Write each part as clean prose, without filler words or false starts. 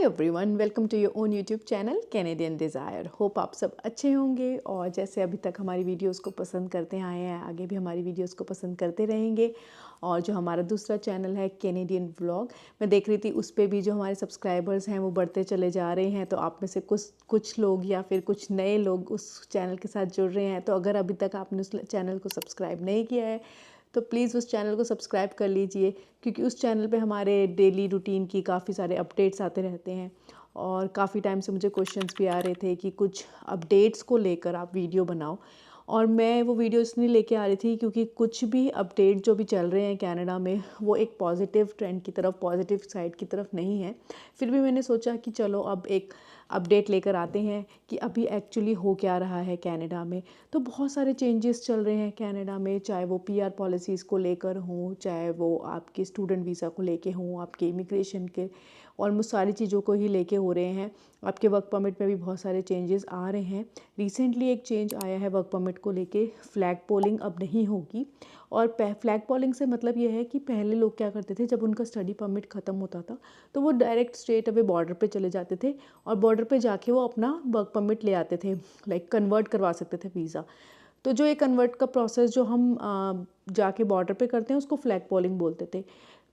Everyone, welcome to your own YouTube channel Canadian Desire. Hope आप सब अच्छे होंगे और जैसे अभी तक हमारी वीडियोस को पसंद करते आए हैं आगे भी हमारी वीडियोस को पसंद करते रहेंगे। और जो हमारा दूसरा चैनल है कैनेडियन व्लॉग, मैं देख रही थी उस पर भी जो हमारे सब्सक्राइबर्स हैं वो बढ़ते चले जा रहे हैं। तो आप में से कुछ लोग या फिर कुछ नए लोग उस चैनल के साथ जुड़ रहे हैं। तो अगर अभी तक आपने उस चैनल को सब्सक्राइब नहीं किया है तो प्लीज़ उस चैनल को सब्सक्राइब कर लीजिए, क्योंकि उस चैनल पे हमारे डेली रूटीन की काफ़ी सारे अपडेट्स आते रहते हैं। और काफ़ी टाइम से मुझे क्वेश्चंस भी आ रहे थे कि कुछ अपडेट्स को लेकर आप वीडियो बनाओ। और मैं वो वीडियो इसलिए लेके आ रही थी क्योंकि कुछ भी अपडेट जो भी चल रहे हैं कनाडा में वो एक पॉजिटिव ट्रेंड की तरफ, पॉजिटिव साइड की तरफ नहीं है। फिर भी मैंने सोचा कि चलो अब एक अपडेट लेकर आते हैं कि अभी एक्चुअली हो क्या रहा है कनाडा में। तो बहुत सारे चेंजेस चल रहे हैं कनाडा में, चाहे वो पीआर पॉलिसीज़ को लेकर हों, चाहे वो आपके स्टूडेंट वीज़ा को लेके हों, आपके इमिग्रेशन के, ऑलमोस्ट सारी चीज़ों को ही लेके हो रहे हैं। आपके वर्क परमिट में भी बहुत सारे चेंजेस आ रहे हैं। रिसेंटली एक चेंज आया है वर्क परमिट को लेके, फ्लैग पोलिंग अब नहीं होगी। और फ्लैग पोलिंग से मतलब ये है कि पहले लोग क्या करते थे, जब उनका स्टडी परमिट ख़त्म होता था तो वो डायरेक्ट स्ट्रेट अवे बॉर्डर पे चले जाते थे और बॉर्डर पे जाके वो अपना वर्क परमिट ले आते थे, लाइक कन्वर्ट करवा सकते थे वीज़ा। तो जो ये कन्वर्ट का प्रोसेस जो हम जाके बॉर्डर पे करते हैं उसको फ्लैग पोलिंग बोलते थे।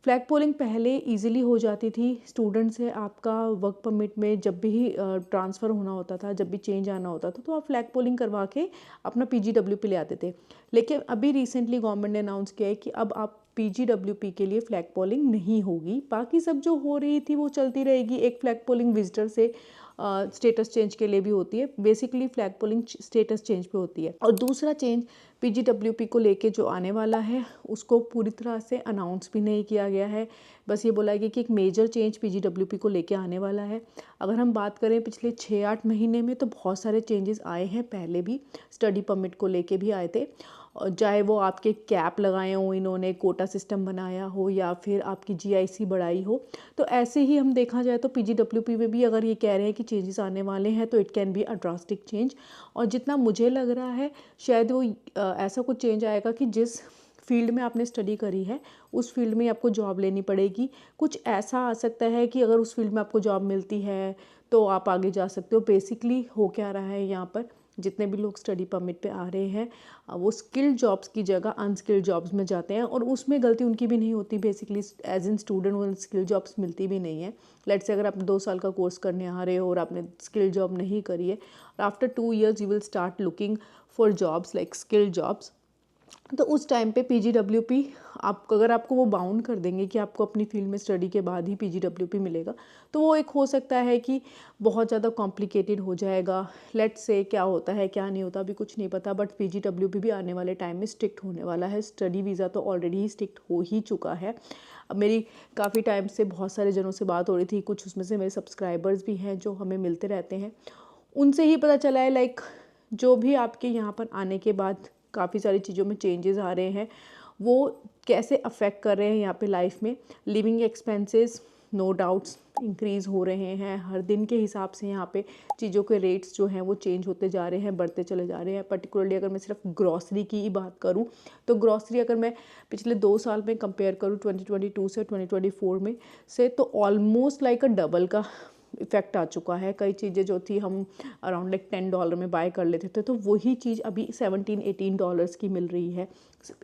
फ्लैग पोलिंग पहले इजीली हो जाती थी। स्टूडेंट से आपका वर्क परमिट में जब भी ट्रांसफ़र होना होता था, जब भी चेंज आना होता था, तो आप फ्लैग पोलिंग करवा के अपना PGWP ले आते थे। लेकिन अभी रिसेंटली गवर्नमेंट ने अनाउंस किया है कि अब आप PGWP के लिए फ्लैग पोलिंग नहीं होगी। बाकी सब जो हो रही थी वो चलती रहेगी। एक फ्लैग पोलिंग विजिटर से स्टेटस चेंज के लिए भी होती है। Basically flag polling status change पे होती है। और दूसरा चेंज PGWP को लेके जो आने वाला है उसको पूरी तरह से अनाउंस भी नहीं किया गया है। बस ये बोला गया कि एक मेजर चेंज PGWP को लेके आने वाला है। अगर हम बात करें पिछले 6-8 महीने में तो बहुत सारे चेंजेस आए हैं। पहले भी स्टडी परमिट को लेके भी आए थे, चाहे वो आपके कैप लगाए हो, इन्होंने कोटा सिस्टम बनाया हो, या फिर आपकी GIC बढ़ाई हो। तो ऐसे ही हम देखा जाए तो PGWP में भी अगर ये कह रहे हैं कि चेंजेस आने वाले हैं तो it can be a drastic change. और जितना मुझे लग रहा है शायद वो ऐसा कुछ चेंज आएगा कि जिस फील्ड में आपने स्टडी करी है उस फील्ड में आपको जॉब लेनी पड़ेगी। कुछ ऐसा आ सकता है कि अगर उस फील्ड में आपको जॉब मिलती है तो आप आगे जा सकते हो। बेसिकली हो क्या रहा है यहाँ पर, जितने भी लोग स्टडी परमिट पे आ रहे हैं वो स्किल्ड जॉब्स की जगह अनस्किल्ड जॉब्स में जाते हैं। और उसमें गलती उनकी भी नहीं होती। बेसिकली एज इन स्टूडेंट वो स्किल्ड जॉब्स मिलती भी नहीं है। लेट्स से अगर आप 2 साल का कोर्स करने आ रहे हो और आपने स्किल्ड जॉब नहीं करी है, after 2 years you will start looking for jobs like skilled jobs. तो उस टाइम पे PGWP आप अगर आपको वो बाउंड कर देंगे कि आपको अपनी फील्ड में स्टडी के बाद ही PGWP मिलेगा, तो वो एक हो सकता है कि बहुत ज़्यादा कॉम्प्लिकेटेड हो जाएगा। लेट्स से क्या होता है क्या नहीं होता अभी कुछ नहीं पता, बट PGWP भी आने वाले टाइम में स्ट्रिक्ट होने वाला है। स्टडी वीज़ा तो ऑलरेडी ही स्ट्रिक्ट हो ही चुका है। अब मेरी काफ़ी टाइम से बहुत सारे जनों से बात हो रही थी, कुछ उसमें से मेरे सब्सक्राइबर्स भी हैं जो हमें मिलते रहते हैं। उनसे ही पता चला है लाइक जो भी आपके यहाँ पर आने के बाद काफ़ी सारी चीज़ों में चेंजेस आ रहे हैं वो कैसे अफेक्ट कर रहे हैं यहाँ पे लाइफ में। Living expenses no doubts increase हो रहे हैं। हर दिन के हिसाब से यहाँ पे चीज़ों के रेट्स जो हैं वो चेंज होते जा रहे हैं, बढ़ते चले जा रहे हैं। पर्टिकुलरली अगर मैं सिर्फ ग्रॉसरी की ही बात करूँ तो ग्रॉसरी अगर मैं पिछले 2 साल में कंपेयर करूँ 2022 से 2024 में से, तो ऑलमोस्ट लाइक अ डबल का इफ़ेक्ट आ चुका है। कई चीज़ें जो थी हम अराउंड लाइक $10 में बाय कर लेते थे, तो वही चीज़ अभी $17-18 की मिल रही है।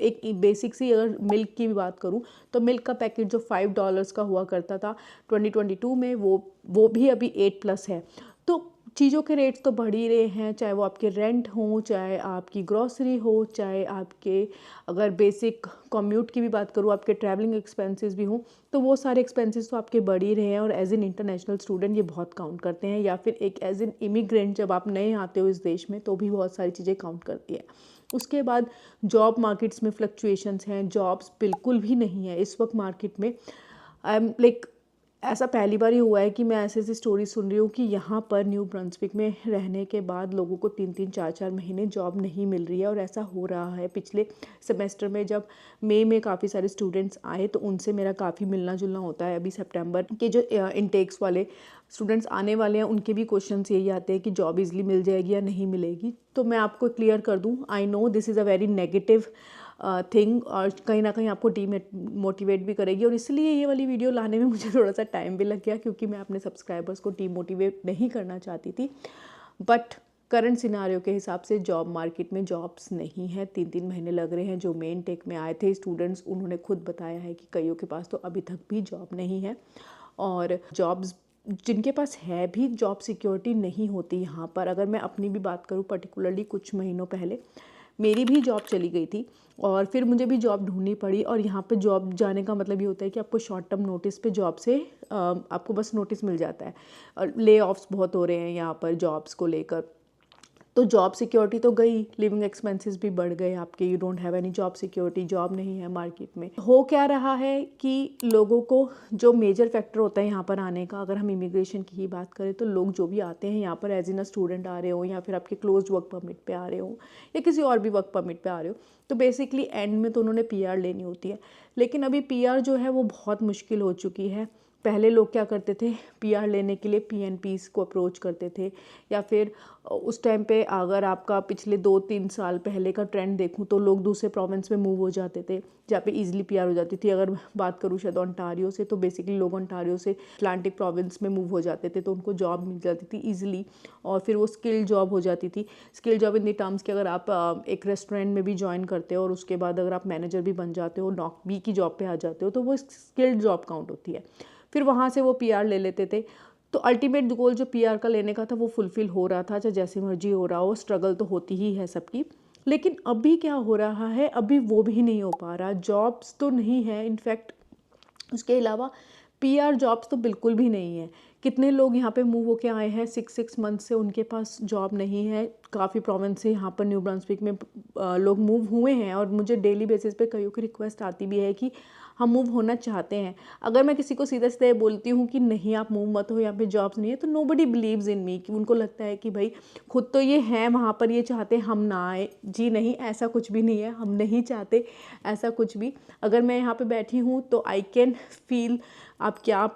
एक बेसिक सी अगर मिल्क की भी बात करूँ तो मिल्क का पैकेट जो $5 का हुआ करता था 2022 में, वो भी अभी 8+ है। तो चीज़ों के रेट्स तो बढ़ ही रहे हैं, चाहे वो आपके रेंट हो, चाहे आपकी ग्रॉसरी हो, चाहे आपके अगर बेसिक कम्यूट की भी बात करूँ, आपके ट्रैवलिंग एक्सपेंसेस भी हों, तो वो सारे एक्सपेंसेस तो आपके बढ़ ही रहे हैं। और एज एन इंटरनेशनल स्टूडेंट ये बहुत काउंट करते हैं, या फिर एक एज एन इमिग्रेंट जब आप नए आते हो इस देश में तो भी बहुत सारी चीज़ें काउंट करती है। उसके बाद जॉब मार्केट्स में फ्लक्चुएशंस हैं, जॉब्स बिल्कुल भी नहीं है इस वक्त मार्केट में। आई एम लाइक ऐसा पहली बार ही हुआ है कि मैं ऐसी स्टोरी सुन रही हूँ कि यहाँ पर न्यू ब्रंसविक में रहने के बाद लोगों को 3-3 4-4 महीने जॉब नहीं मिल रही है। और ऐसा हो रहा है। पिछले सेमेस्टर में जब मई में काफ़ी सारे स्टूडेंट्स आए तो उनसे मेरा काफ़ी मिलना जुलना होता है। अभी सितंबर के जो इनटेक्स वाले स्टूडेंट्स आने वाले हैं उनके भी क्वेश्चंस यही आते हैं कि जॉब इजली मिल जाएगी या नहीं मिलेगी। तो मैं आपको क्लियर कर दूँ, I know this is a very negative thing, और कहीं ना कहीं आपको डीमोटिवेट भी करेगी। और इसलिए ये वाली वीडियो लाने में मुझे थोड़ा सा टाइम भी लग गया, क्योंकि मैं अपने सब्सक्राइबर्स को डीमोटिवेट नहीं करना चाहती थी। बट करंट सिनारियो के हिसाब से जॉब मार्केट में जॉब्स नहीं है, 3-3 महीने लग रहे हैं। जो मेन टेक में आए थे स्टूडेंट्स, उन्होंने खुद बताया है कि कईयों के पास तो अभी तक भी जॉब नहीं है, और जॉब्स जिनके पास है भी जॉब सिक्योरिटी नहीं होती यहाँ पर। अगर मैं अपनी भी बात करूँ, पर्टिकुलरली कुछ महीनों पहले मेरी भी जॉब चली गई थी, और फिर मुझे भी जॉब ढूंढनी पड़ी। और यहाँ पे जॉब जाने का मतलब ये होता है कि आपको शॉर्ट टर्म नोटिस पे जॉब से आपको बस नोटिस मिल जाता है, और ले ऑफ्स बहुत हो रहे हैं यहाँ पर जॉब्स को लेकर। तो जॉब सिक्योरिटी तो गई, लिविंग एक्सपेंसेस भी बढ़ गए आपके, you don't have any job security, job नहीं है मार्केट में। हो क्या रहा है कि लोगों को जो मेजर फैक्टर होता है यहाँ पर आने का, अगर हम इमिग्रेशन की ही बात करें, तो लोग जो भी आते हैं यहाँ पर एज इन अ स्टूडेंट आ रहे हो, या फिर आपके क्लोज वर्क परमिट पे आ रहे हो, या किसी और भी वर्क परमिट पे आ रहे हो, तो बेसिकली एंड में तो उन्होंने PR लेनी होती है। लेकिन अभी PR जो है वो बहुत मुश्किल हो चुकी है। पहले लोग क्या करते थे, PR लेने के लिए PNPs को अप्रोच करते थे, या फिर उस टाइम पे अगर आपका पिछले 2-3 साल पहले का ट्रेंड देखूं तो लोग दूसरे प्रोविंस में मूव हो जाते थे, जहाँ पे इजीली PR हो जाती थी। अगर बात करूँ शायद ओंटारियो से, तो बेसिकली लोग ओंटारियो से अटलांटिक प्रोविंस में मूव हो जाते थे, तो उनको जॉब मिल जाती थी ईजिली, और फिर वो स्किल जॉब हो जाती थी। Skill job in the terms कि अगर आप एक रेस्टोरेंट में भी ज्वाइन करते हो और उसके बाद अगर आप मैनेजर भी बन जाते हो, नॉक बी की जॉब पे आ जाते हो, तो वो स्किल्ड जॉब काउंट होती है। फिर वहाँ से वो PR ले लेते थे। तो अल्टीमेट गोल जो PR का लेने का था वो फुलफ़िल हो रहा था, चाहे जैसी मर्जी हो रहा हो, स्ट्रगल तो होती ही है सबकी। लेकिन अभी क्या हो रहा है, अभी वो भी नहीं हो पा रहा। जॉब्स तो नहीं है, इनफैक्ट उसके अलावा PR जॉब्स तो बिल्कुल भी नहीं है। कितने लोग यहाँ पे मूव होके आए हैं 6 मंथ से, उनके पास जॉब नहीं है। काफ़ी प्रोविंस से यहाँ पर न्यू ब्रांसविक में लोग मूव हुए हैं, और मुझे डेली बेसिस पे कईयों की रिक्वेस्ट आती भी है कि हम मूव होना चाहते हैं। अगर मैं किसी को सीधे सीधे बोलती हूँ कि नहीं आप मूव मत हो, यहाँ पे जॉब्स नहीं है, तो नोबडी बिलीव्स इन मी, कि उनको लगता है कि भाई खुद तो ये हैं वहाँ पर, ये चाहते हम ना आए। जी नहीं, ऐसा कुछ भी नहीं है, हम नहीं चाहते ऐसा कुछ भी। अगर मैं यहाँ पे बैठी हूँ तो आई कैन फील आप क्या,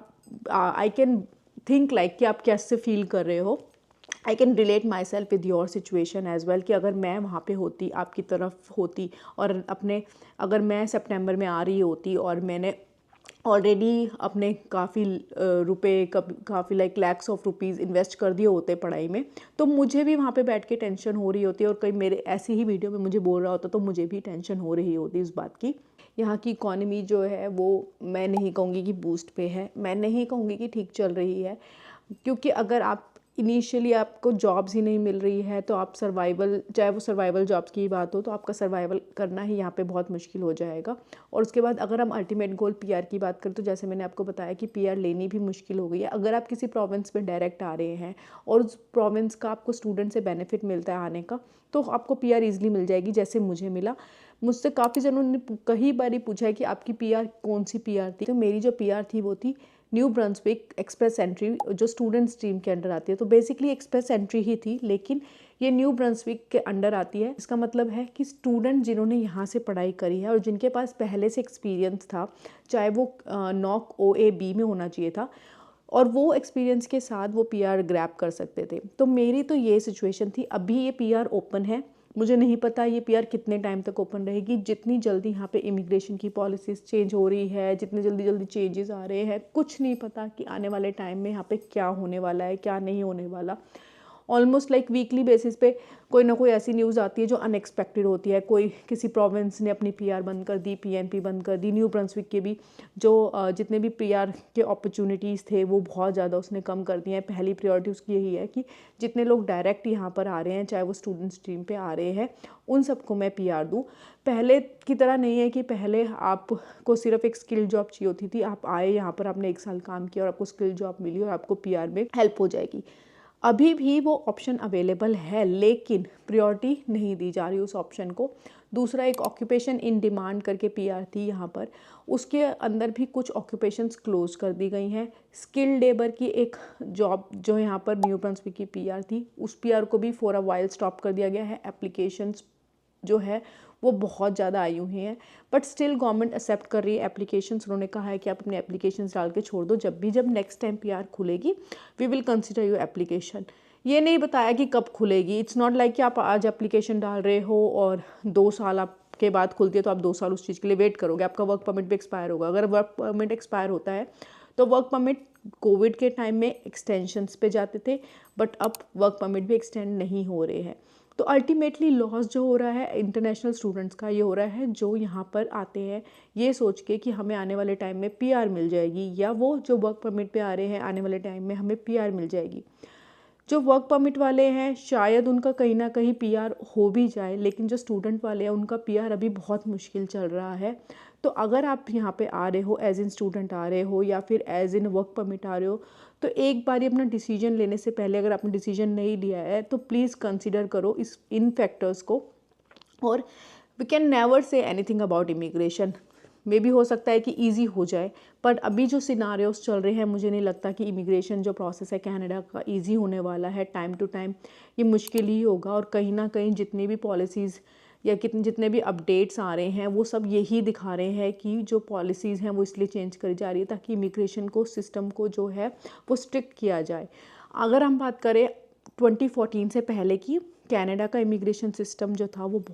आई कैन थिंक लाइक कि आप कैसे फील कर रहे हो। I can relate myself with your situation as well, कि अगर मैं वहाँ पे होती, आपकी तरफ होती, और अगर मैं सितंबर में आ रही होती और मैंने ऑलरेडी अपने काफ़ी रुपए, काफ़ी like lakhs of rupees invest कर दिए होते पढ़ाई में, तो मुझे भी वहाँ पे बैठ के टेंशन हो रही होती, और कहीं मेरे ऐसी ही वीडियो में मुझे बोल रहा होता तो मुझे भी टेंशन हो रही होती इस बात की। यहाँ की इकॉनमी जो है वो मैं नहीं कहूँगी कि बूस्ट पे है, मैं नहीं कहूँगी कि ठीक चल रही है, क्योंकि अगर आप इनिशियली आपको जॉब्स ही नहीं मिल रही है, तो आप सर्वाइवल, चाहे वो सर्वाइवल जॉब्स की बात हो, तो आपका सर्वाइवल करना ही यहाँ पे बहुत मुश्किल हो जाएगा। और उसके बाद अगर हम अल्टीमेट गोल PR की बात करें, तो जैसे मैंने आपको बताया कि PR लेनी भी मुश्किल हो गई है। अगर आप किसी प्रोविंस में डायरेक्ट आ रहे हैं और उस प्रोविंस का आपको स्टूडेंट से बेनिफिट मिलता है आने का, तो आपको PR ईजिली मिल जाएगी, जैसे मुझे मिला। मुझसे काफ़ी जनों ने कई बारी पूछा है कि आपकी PR कौन सी PR थी, तो मेरी जो PR थी वो थी न्यू ब्रंसविक एक्सप्रेस एंट्री, जो स्टूडेंट स्ट्रीम के अंडर आती है। तो बेसिकली एक्सप्रेस एंट्री ही थी, लेकिन ये न्यू ब्रंसविक के अंडर आती है। इसका मतलब है कि स्टूडेंट जिन्होंने यहाँ से पढ़ाई करी है और जिनके पास पहले से एक्सपीरियंस था, चाहे वो नॉक OAB में होना चाहिए था, और वो एक्सपीरियंस के साथ वो PR ग्रैब कर सकते थे। तो मेरी तो ये सिचुएशन थी। अभी ये PR ओपन है, मुझे नहीं पता ये PR कितने टाइम तक ओपन रहेगी। जितनी जल्दी यहाँ पे इमिग्रेशन की पॉलिसीज़ चेंज हो रही है, जितने जल्दी चेंजेस आ रहे हैं, कुछ नहीं पता कि आने वाले टाइम में यहाँ पे क्या होने वाला है, क्या नहीं होने वाला। ऑलमोस्ट लाइक वीकली बेसिस पे कोई ना कोई ऐसी न्यूज़ आती है जो अनएक्सपेक्टेड होती है। कोई किसी प्रोविंस ने अपनी PR बंद कर दी, PNP बंद कर दी। न्यू ब्रंसविक के भी जो जितने भी PR के अपॉर्चुनिटीज़ थे वो बहुत ज़्यादा उसने कम कर दिए हैं। पहली प्रायोरिटी उसकी यही है कि जितने लोग डायरेक्ट यहाँ पर आ रहे हैं, चाहे वो स्टूडेंट स्ट्रीम पे आ रहे हैं, उन सबको मैं PR दूँ। पहले की तरह नहीं है कि पहले आपको सिर्फ एक स्किल जॉब चाहिए होती थी, आप आए यहाँ पर, आपने 1 साल काम किया और आपको स्किल जॉब मिली और आपको PR में हेल्प हो जाएगी। अभी भी वो ऑप्शन अवेलेबल है, लेकिन प्रायोरिटी नहीं दी जा रही उस ऑप्शन को। दूसरा एक ऑक्यूपेशन इन डिमांड करके PR थी यहाँ पर, उसके अंदर भी कुछ ऑक्यूपेशंस क्लोज कर दी गई हैं। स्किल्ड लेबर की एक जॉब जो यहाँ पर न्यू ब्रंसविक की PR थी, उस PR को भी फॉर अ वाइल स्टॉप कर दिया गया है। एप्लीकेशंस जो है वो बहुत ज़्यादा आई हुई हैं, बट स्टिल गवर्नमेंट एक्सेप्ट कर रही है एप्लीकेशंस। उन्होंने कहा है कि आप अपने एप्लीकेशंस डाल के छोड़ दो, जब नेक्स्ट टाइम PR खुलेगी we will consider your application. ये नहीं बताया कि कब खुलेगी। इट्स नॉट लाइक कि आप आज एप्लीकेशन डाल रहे हो और 2 साल आप के बाद खुलती है तो आप 2 साल उस चीज़ के लिए वेट करोगे, आपका वर्क परमिट भी एक्सपायर होगा। अगर वर्क परमिट एक्सपायर होता है तो वर्क परमिट कोविड के टाइम में एक्सटेंशंस पे जाते थे, बट अब वर्क परमिट भी एक्सटेंड नहीं हो रहे हैं। तो अल्टीमेटली लॉस जो हो रहा है इंटरनेशनल स्टूडेंट्स का ये हो रहा है, जो यहाँ पर आते हैं ये सोच के कि हमें आने वाले टाइम में पीआर मिल जाएगी, या वो जो वर्क परमिट पे आ रहे हैं आने वाले टाइम में हमें पीआर मिल जाएगी। जो वर्क परमिट वाले हैं शायद उनका कहीं ना कहीं पीआर हो भी जाए, लेकिन जो स्टूडेंट वाले हैं उनका पीआर अभी बहुत मुश्किल चल रहा है। तो अगर आप यहाँ पे आ रहे हो एज इन स्टूडेंट आ रहे हो या फिर एज इन वर्क परमिट आ रहे हो, तो एक बार अपना डिसीजन लेने से पहले, अगर आपने डिसीजन नहीं लिया है तो प्लीज़ कंसिडर करो इन फैक्टर्स को। और we can never say anything about immigration. मे भी हो सकता है कि ईजी हो जाए, पर अभी जो सिनारियोस चल रहे हैं मुझे नहीं लगता कि इमिग्रेशन जो प्रोसेस है कनाडा का ईजी होने वाला है। टाइम टू टाइम ये मुश्किल ही होगा, और कहीं ना कहीं जितनी भी पॉलिसीज़ या जितने भी अपडेट्स आ रहे हैं वो सब यही दिखा रहे हैं कि जो पॉलिसीज़ हैं वो इसलिए चेंज करी जा रही है ताकि इमिग्रेशन को सिस्टम को जो है वो स्ट्रिक्ट किया जाए। अगर हम बात करें 2014 से पहले की, कनाडा का इमिग्रेशन सिस्टम जो था वो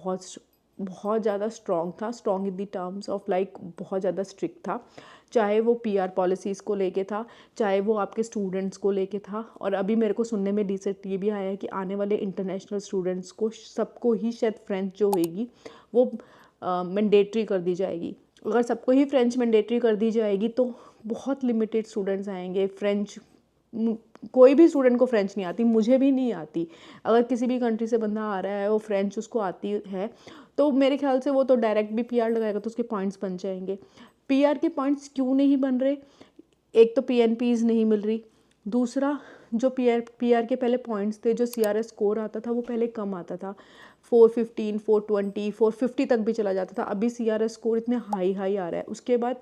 बहुत ज़्यादा स्ट्रॉन्ग था, strong in the terms of like बहुत ज़्यादा स्ट्रिक्ट था। चाहे वो पीआर पॉलिसीज़ को लेके था, चाहे वो आपके स्टूडेंट्स को लेके था। और अभी मेरे को सुनने में रिसेंट ये भी आया है कि आने वाले इंटरनेशनल स्टूडेंट्स को सबको ही शायद फ्रेंच जो होएगी वो मैंडेटरी कर दी जाएगी। अगर सबको ही फ्रेंच मैंडेटरी कर दी जाएगी तो बहुत लिमिटेड स्टूडेंट्स आएंगे। फ्रेंच कोई भी स्टूडेंट को फ्रेंच नहीं आती, मुझे भी नहीं आती। अगर किसी भी कंट्री से बंदा आ रहा है वो फ्रेंच उसको आती है तो मेरे ख्याल से वो तो डायरेक्ट भी पीआर लगाएगा तो उसके पॉइंट्स बन जाएंगे। पीआर के पॉइंट्स क्यों नहीं बन रहे? एक तो पीएनपीज नहीं मिल रही, दूसरा जो पीआर के पहले पॉइंट्स थे, जो सीआरएस स्कोर आता था वो पहले कम आता था, 415, 420, 450 तक भी चला जाता था। अभी सीआरएस स्कोर इतने हाई आ रहा है। उसके बाद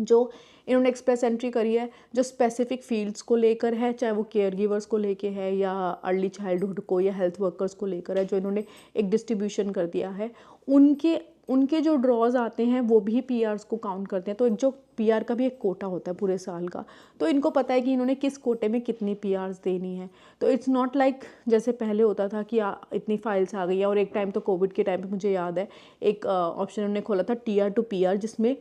जो इन्होंने एक्सप्रेस एंट्री करी है जो स्पेसिफिक फील्ड्स को लेकर है, चाहे वो केयर गिवर्स को लेके है या अर्ली चाइल्डहुड को या हेल्थ वर्कर्स को लेकर है, जो इन्होंने एक डिस्ट्रीब्यूशन कर दिया है, उनके जो ड्रॉज आते हैं वो भी पीआर्स को काउंट करते हैं। तो एक जो पीआर का भी एक कोटा होता है पूरे साल का, तो इनको पता है कि इन्होंने किस कोटे में कितनी पीआर्स देनी है। तो इट्स नॉट लाइक जैसे पहले होता था कि इतनी फाइल्स आ गई है। और एक टाइम तो कोविड के टाइम पे मुझे याद है एक ऑप्शन उन्होंने खोला था टीआर टू पीआर, जिसमें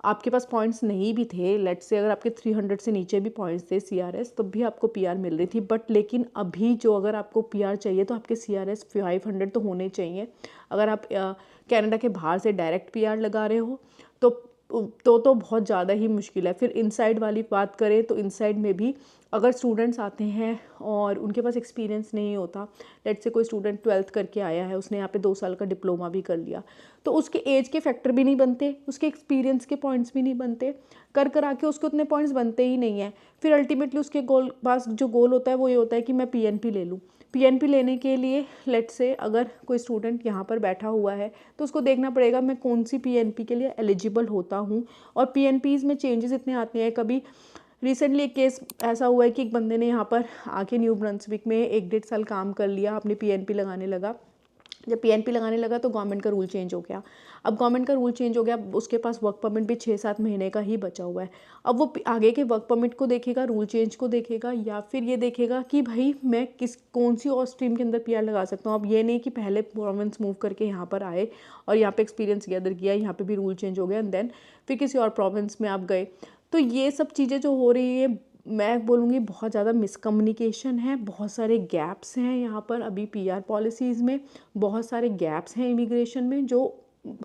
आपके पास पॉइंट्स नहीं भी थे, लेट से अगर आपके 300 से नीचे भी पॉइंट्स थे सीआरएस, तब भी आपको पीआर मिल रही थी। बट लेकिन अभी जो अगर आपको पीआर चाहिए तो आपके सीआरएस 500 तो होने चाहिए। अगर आप कनाडा के बाहर से डायरेक्ट पीआर लगा रहे हो तो बहुत ज़्यादा ही मुश्किल है। फिर इनसाइड वाली बात करें तो इनसाइड में भी अगर स्टूडेंट्स आते हैं और उनके पास एक्सपीरियंस नहीं होता, लेट से कोई स्टूडेंट 12th करके आया है, उसने यहाँ पे 2 साल का डिप्लोमा भी कर लिया, तो उसके एज के फैक्टर भी नहीं बनते, उसके एक्सपीरियंस के पॉइंट्स भी नहीं बनते, कर आके उसके उतने पॉइंट्स बनते ही नहीं हैं। फिर अल्टीमेटली उसके पास जो गोल होता है वो ये होता है कि मैं पीएनपी ले लूँ। पीएनपी लेने के लिए लेट से अगर कोई स्टूडेंट यहाँ पर बैठा हुआ है तो उसको देखना पड़ेगा मैं कौन सी पीएनपी के लिए एलिजिबल होता हूँ। और पीएनपीज़ में चेंजेस इतने आते हैं। कभी रिसेंटली एक केस ऐसा हुआ है कि एक बंदे ने यहाँ पर आके न्यू ब्रंसविक में 1-1.5 साल काम कर लिया, अपने पीएनपी लगाने लगा। जब पीएनपी लगाने लगा तो गवर्नमेंट का रूल चेंज हो गया। अब गवर्नमेंट का रूल चेंज हो गया, उसके पास वर्क परमिट भी 6-7 महीने का ही बचा हुआ है। अब वो आगे के वर्क परमिट को देखेगा, रूल चेंज को देखेगा, या फिर ये देखेगा कि भाई मैं कौन सी और स्ट्रीम के अंदर पीआर लगा सकता हूँ। अब ये नहीं कि पहले प्रोविंस मूव करके यहाँ पर आए और यहाँ पे एक्सपीरियंस गैदर किया, यहाँ पे भी रूल चेंज हो गया एंड देन फिर किसी और प्रोविंस में आप गए। तो ये सब चीज़ें जो हो रही है, मैं बोलूँगी बहुत ज़्यादा मिसकम्युनिकेशन है, बहुत सारे गैप्स हैं यहाँ पर अभी पीआर पॉलिसीज़ में, बहुत सारे गैप्स हैं इमिग्रेशन में जो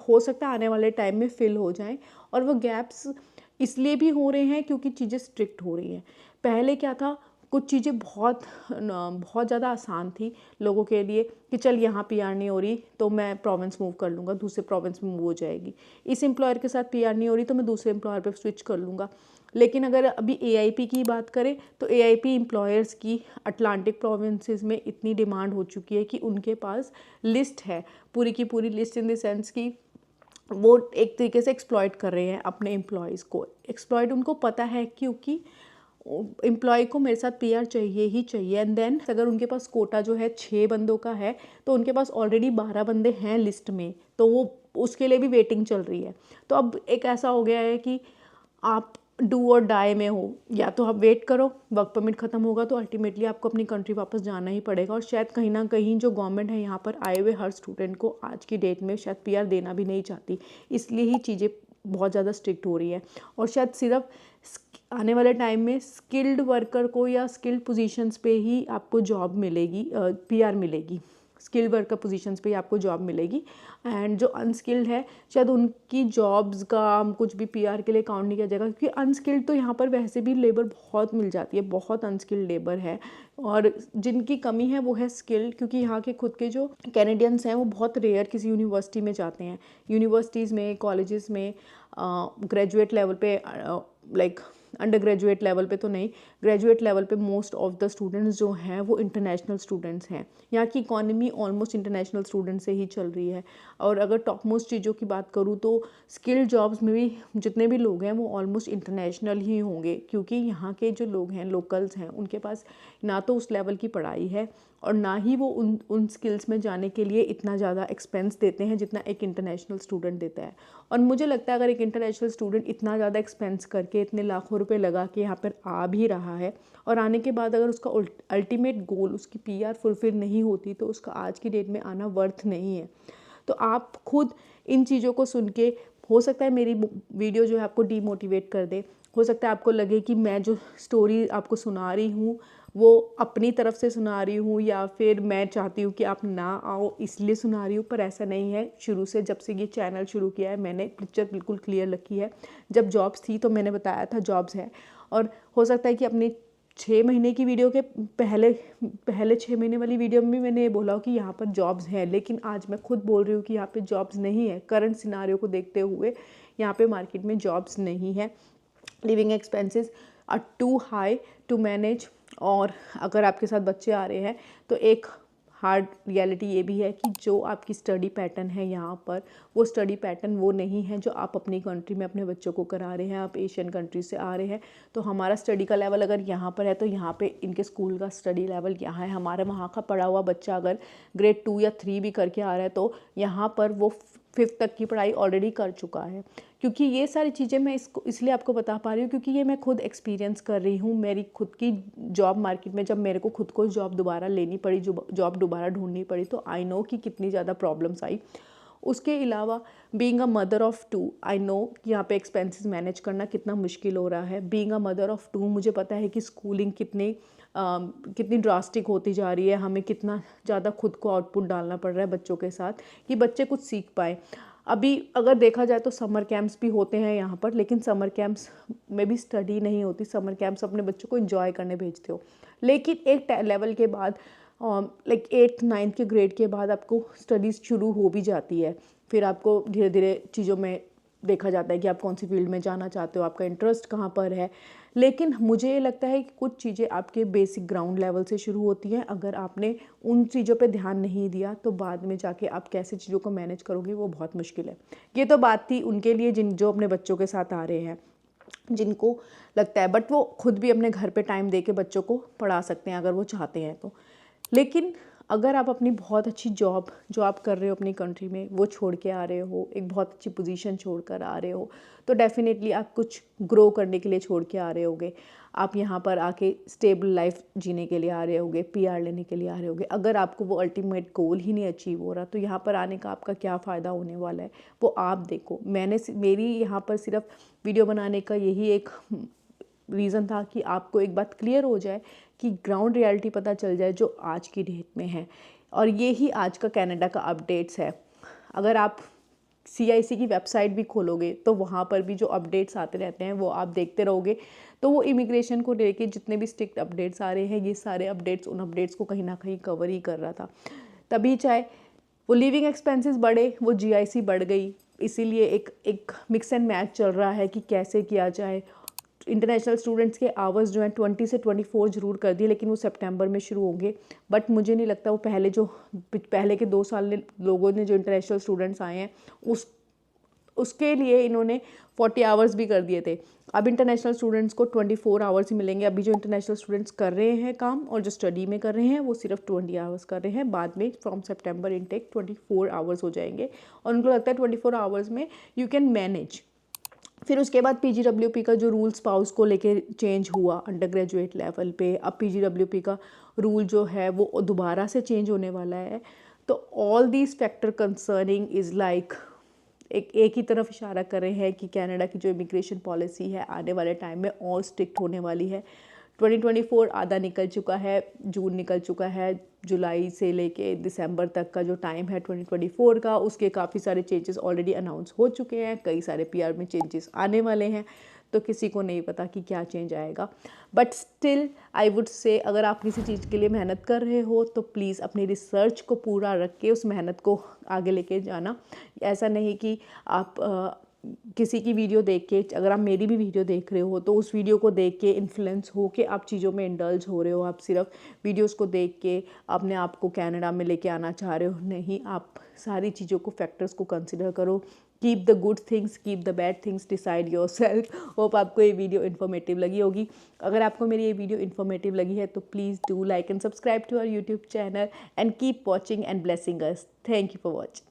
हो सकता है आने वाले टाइम में फिल हो जाएं। और वो गैप्स इसलिए भी हो रहे हैं क्योंकि चीज़ें स्ट्रिक्ट हो रही हैं। पहले क्या था, कुछ चीज़ें बहुत ज़्यादा आसान थी लोगों के लिए कि चल यहाँ पीआर नहीं हो रही तो मैं प्रोविंस मूव कर लूँगा, दूसरे प्रोविंस में मूव हो जाएगी। इस एम्प्लॉयर के साथ पीआर नहीं हो रही तो मैं दूसरे एम्प्लॉयर पे स्विच कर लूँगा। लेकिन अगर अभी एआईपी की बात करें तो एआईपी एम्प्लॉयर्स की अटलांटिक प्रोविंसेस में इतनी डिमांड हो चुकी है कि उनके पास लिस्ट है, पूरी की पूरी लिस्ट, इन द सेंस कि वो एक तरीके से एक्सप्लॉइट कर रहे हैं अपने एम्प्लॉयज़ को। एक्सप्लॉइट उनको पता है क्योंकि एम्प्लॉय को मेरे साथ पीआर चाहिए ही चाहिए। एंड देन अगर उनके पास कोटा जो है 6 बंदों का है तो उनके पास ऑलरेडी 12 बंदे हैं लिस्ट में, तो वो उसके लिए भी वेटिंग चल रही है। तो अब एक ऐसा हो गया है कि आप डू और डाई में हो, या तो आप वेट करो, वर्क परमिट ख़त्म होगा तो अल्टीमेटली आपको अपनी कंट्री वापस जाना ही पड़ेगा। और शायद कहीं ना कहीं जो गवर्नमेंट है यहाँ पर आए हुए हर स्टूडेंट को आज की डेट में शायद पीआर देना भी नहीं चाहती, इसलिए ही चीज़ें बहुत ज़्यादा स्ट्रिक्ट हो रही है। और शायद सिर्फ आने वाले टाइम में स्किल्ड वर्कर को या स्किल्ड पोजीशंस पे ही आपको जॉब मिलेगी, पीआर मिलेगी, स्किल्ड वर्कर पोजीशंस पे ही आपको जॉब मिलेगी। एंड जो अनस्किल्ड है शायद उनकी जॉब्स का कुछ भी पीआर के लिए काउंट नहीं किया जाएगा, क्योंकि अनस्किल्ड तो यहाँ पर वैसे भी लेबर बहुत मिल जाती है, बहुत अनस्किल्ड लेबर है। और जिनकी कमी है वो है स्किल्ड, क्योंकि यहाँ के खुद के जो कैनेडियंस हैं वो बहुत रेयर किसी यूनिवर्सिटी में जाते हैं। यूनिवर्सिटीज़ में, कॉलेजेस में ग्रेजुएट लेवल पे, लाइक अंडर ग्रेजुएट लेवल पे तो नहीं, ग्रेजुएट लेवल पे मोस्ट ऑफ द स्टूडेंट्स जो हैं वो इंटरनेशनल स्टूडेंट्स हैं। यहाँ की इकॉनमी ऑलमोस्ट इंटरनेशनल स्टूडेंट से ही चल रही है। और अगर टॉप मोस्ट चीज़ों की बात करूँ तो स्किल्ड जॉब्स में भी जितने भी लोग हैं वो ऑलमोस्ट इंटरनेशनल ही होंगे, क्योंकि यहाँ के जो लोग हैं, लोकल्स हैं, उनके पास ना तो उस लेवल की पढ़ाई है और ना ही वो उन स्किल्स में जाने के लिए इतना ज़्यादा एक्सपेंस देते हैं जितना एक इंटरनेशनल स्टूडेंट देता है। और मुझे लगता है अगर एक इंटरनेशनल स्टूडेंट इतना ज़्यादा एक्सपेंस करके, इतने लाखों रुपए लगा के यहाँ पर आ भी रहा है, और आने के बाद अगर उसका अल्टीमेट गोल, उसकी पीआर फुलफिल नहीं होती, तो उसका आज की डेट में आना वर्थ नहीं है। तो आप खुद इन चीज़ों को सुन के, हो सकता है मेरी वीडियो जो है आपको डीमोटिवेट कर दे, हो सकता है आपको लगे कि मैं जो स्टोरी आपको सुना रही हूँ वो अपनी तरफ से सुना रही हूँ, या फिर मैं चाहती हूँ कि आप ना आओ इसलिए सुना रही हूँ, पर ऐसा नहीं है। शुरू से, जब से ये चैनल शुरू किया है, मैंने पिक्चर बिल्कुल क्लियर रखी है। जब जॉब्स थी तो मैंने बताया था जॉब्स है, और हो सकता है कि अपनी 6 महीने की वीडियो के पहले 6 महीने वाली वीडियो में भी मैंने ये बोला हो कि यहाँ पर जॉब्स हैं, लेकिन आज मैं खुद बोल रही हूँ कि यहाँ पे जॉब्स नहीं है। करंट सिनारियो को देखते हुए यहाँ पे मार्केट में जॉब्स नहीं है। Living expenses are too high to manage, और अगर आपके साथ बच्चे आ रहे हैं तो एक हार्ड रियलिटी ये भी है कि जो आपकी स्टडी पैटर्न है यहाँ पर, वो स्टडी पैटर्न वो नहीं है जो आप अपनी कंट्री में अपने बच्चों को करा रहे हैं। आप एशियन कंट्री से आ रहे हैं, तो हमारा स्टडी का लेवल अगर यहाँ पर है तो यहाँ पे इनके स्कूल का स्टडी लेवल यहाँ है। हमारे वहाँ का पढ़ा हुआ बच्चा अगर ग्रेड 2 या 3 भी करके आ रहा है तो यहाँ पर वो 5th तक की पढ़ाई ऑलरेडी कर चुका है। क्योंकि ये सारी चीज़ें मैं इसलिए आपको बता पा रही हूँ क्योंकि ये मैं खुद एक्सपीरियंस कर रही हूँ। मेरी खुद की जॉब मार्केट में, जब मेरे को खुद को जॉब दोबारा लेनी पड़ी, जॉब दोबारा ढूंढनी पड़ी, तो आई नो कि कितनी ज़्यादा प्रॉब्लम्स आई। उसके अलावा being a mother of 2, I know कि यहाँ पे एक्सपेंसेस मैनेज करना कितना मुश्किल हो रहा है। बीइंग अ मदर ऑफ़ 2 मुझे पता है कि स्कूलिंग कितनी ड्रास्टिक होती जा रही है। हमें कितना ज़्यादा खुद को आउटपुट डालना पड़ रहा है बच्चों के साथ कि बच्चे कुछ सीख पाए। अभी अगर देखा जाए तो समर कैंप्स भी होते हैं यहाँ पर, लेकिन समर कैंप्स में भी स्टडी नहीं होती। समर कैंप्स अपने बच्चों को एंजॉय करने भेजते हो, लेकिन एक लेवल के बाद, लाइक 8th 9th के ग्रेड के बाद आपको स्टडीज़ शुरू हो भी जाती है। फिर आपको धीरे धीरे चीज़ों में देखा जाता है कि आप कौन सी फील्ड में जाना चाहते हो, आपका इंटरेस्ट कहाँ पर है। लेकिन मुझे ये लगता है कि कुछ चीज़ें आपके बेसिक ग्राउंड लेवल से शुरू होती हैं। अगर आपने उन चीज़ों पे ध्यान नहीं दिया तो बाद में जाके आप कैसे चीज़ों को मैनेज करोगे वो बहुत मुश्किल है। ये तो बात थी उनके लिए जो अपने बच्चों के साथ आ रहे हैं, जिनको लगता है, बट वो खुद भी अपने घर पे टाइम दे के बच्चों को पढ़ा सकते हैं अगर वो चाहते हैं तो। लेकिन अगर आप अपनी बहुत अच्छी जॉब जो आप कर रहे हो अपनी कंट्री में वो छोड़ के आ रहे हो, एक बहुत अच्छी पोजीशन छोड़ कर आ रहे हो, तो डेफिनेटली आप कुछ ग्रो करने के लिए छोड़ के आ रहे होगे। आप यहाँ पर आके स्टेबल लाइफ जीने के लिए आ रहे होगे, पीआर लेने के लिए आ रहे होगे। अगर आपको वो अल्टीमेट गोल ही नहीं अचीव हो रहा तो यहाँ पर आने का आपका क्या फ़ायदा होने वाला है वो आप देखो। मेरी यहाँ पर सिर्फ वीडियो बनाने का यही एक रीज़न था कि आपको एक बात क्लियर हो जाए, कि ग्राउंड रियलिटी पता चल जाए जो आज की डेट में है। और ये ही आज का कनाडा का अपडेट्स है। अगर आप CIC की वेबसाइट भी खोलोगे तो वहाँ पर भी जो अपडेट्स आते रहते हैं वो आप देखते रहोगे, तो वो इमिग्रेशन को लेके जितने भी स्ट्रिक्ट अपडेट्स आ रहे हैं, ये सारे अपडेट्स उन अपडेट्स को कहीं ना कहीं कवर ही कर रहा था। तभी चाहे वो लिविंग एक्सपेंसेस बढ़े, वो GIC बढ़ गई, इसीलिए एक मिक्स एंड मैच चल रहा है कि कैसे किया जाए। इंटरनेशनल स्टूडेंट्स के आवर्स जो हैं 20 से 24 ज़रूर कर दिए, लेकिन वो सितंबर में शुरू होंगे। बट मुझे नहीं लगता वो पहले के 2 साल लोगों ने जो इंटरनेशनल स्टूडेंट्स आए हैं उसके लिए इन्होंने 40 आवर्स भी कर दिए थे। अब इंटरनेशनल स्टूडेंट्स को 24 आवर्स ही मिलेंगे। अभी जो इंटरनेशनल स्टूडेंट्स कर रहे हैं काम और जो स्टडी में कर रहे हैं वो सिर्फ 20 आवर्स कर रहे हैं। बाद में फ्रॉम सितंबर इनटेक 24 आवर्स हो जाएंगे, और उनको लगता है 24 आवर्स में यू कैन मैनेज। फिर उसके बाद PGWP का जो रूल स्पाउस को लेके चेंज हुआ अंडर ग्रेजुएट लेवल पे, अब PGWP का रूल जो है वो दोबारा से चेंज होने वाला है। तो all these factor concerning is like एक ही तरफ इशारा कर रहे हैं कि कनाडा की जो इमिग्रेशन पॉलिसी है आने वाले टाइम में और स्ट्रिक्ट होने वाली है। 2024 आधा निकल चुका है, जून निकल चुका है, जुलाई से लेके दिसंबर तक का जो टाइम है 2024 का, उसके काफ़ी सारे चेंजेस ऑलरेडी अनाउंस हो चुके हैं, कई सारे PR में चेंजेस आने वाले हैं, तो किसी को नहीं पता कि क्या चेंज आएगा। But still I would say अगर आप किसी चीज़ के लिए मेहनत कर रहे हो तो प्लीज़ अपनी रिसर्च को पूरा रख के उस मेहनत को आगे लेके जाना। ऐसा नहीं कि आप किसी की वीडियो देख के, अगर आप मेरी भी वीडियो देख रहे हो तो उस वीडियो को देख के इन्फ्लुएंस हो के आप चीज़ों में इंडल्ज हो रहे हो, आप सिर्फ वीडियोस को देख के अपने आप को कनाडा में लेके आना चाह रहे हो। नहीं, आप सारी चीज़ों को, फैक्टर्स को कंसिडर करो। Keep the good things, keep the bad things, decide your self. Hope आपको ये वीडियो इन्फॉर्मेटिव लगी होगी। अगर आपको मेरी ये वीडियो इन्फॉर्मेटिव लगी है तो please do like and subscribe to our YouTube channel and keep watching and blessing us. Thank you for watching.